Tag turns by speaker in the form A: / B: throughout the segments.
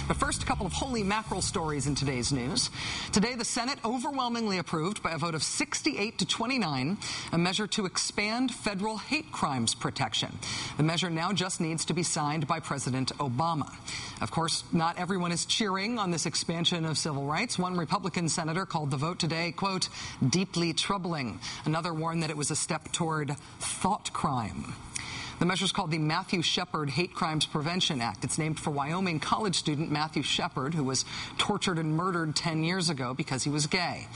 A: But first, a couple of holy mackerel stories in today's news. Today, the Senate overwhelmingly approved by a vote of 68 to 29 a measure to expand federal hate crimes protection. The measure now just needs to be signed by President Obama. Of course, not everyone is cheering on this expansion of civil rights. One Republican senator called the vote today, quote, deeply troubling. Another warned that it was a step toward thought crime. The measure is called the Matthew Shepard Hate Crimes Prevention Act. It's named for Wyoming college student Matthew Shepard, who was tortured and murdered 10 years ago because he was gay.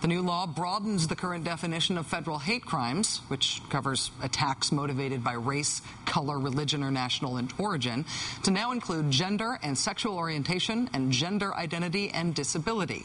A: The new law broadens the current definition of federal hate crimes, which covers attacks motivated by race, color, religion, or national origin, to now include gender and sexual orientation and gender identity and disability.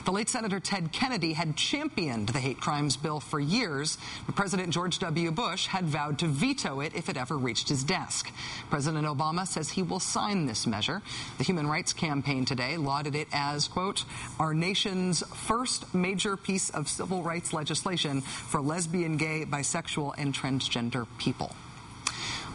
A: The late Senator Ted Kennedy had championed the hate crimes bill for years, but President George W. Bush had vowed to veto it if it ever reached his desk. President Obama says he will sign this measure. The Human Rights Campaign today lauded it as, quote, our nation's first major piece of civil rights legislation for lesbian, gay, bisexual, and transgender people.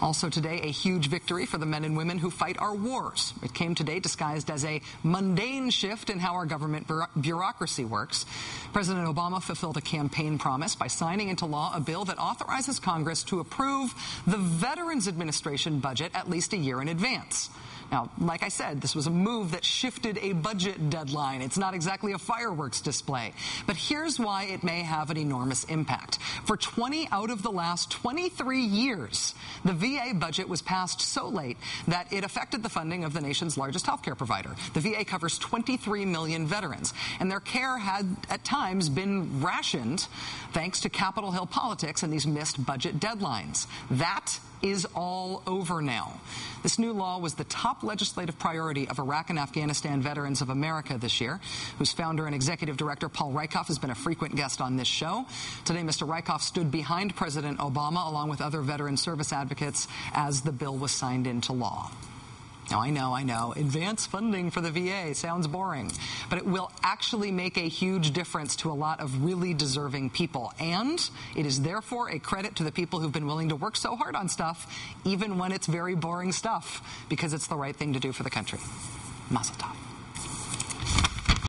A: Also today, a huge victory for the men and women who fight our wars. It came today disguised as a mundane shift in how our government bureaucracy works. President Obama fulfilled a campaign promise by signing into law a bill that authorizes Congress to approve the Veterans Administration budget at least a year in advance. Now, like I said, this was a move that shifted a budget deadline. It's not exactly a fireworks display. But here's why it may have an enormous impact. For 20 out of the last 23 years, the VA budget was passed so late that it affected the funding of the nation's largest healthcare provider. The VA covers 23 million veterans, and their care had at times been rationed thanks to Capitol Hill politics and these missed budget deadlines. That is all over now. This new law was the top legislative priority of Iraq and Afghanistan Veterans of America this year, whose founder and executive director, Paul Rieckhoff, has been a frequent guest on this show. Today, Mr. Rieckhoff stood behind President Obama, along with other veteran service advocates, as the bill was signed into law. Now, I know, advance funding for the VA sounds boring, but it will actually make a huge difference to a lot of really deserving people. And it is therefore a credit to the people who've been willing to work so hard on stuff, even when it's very boring stuff, because it's the right thing to do for the country. Mazel tov.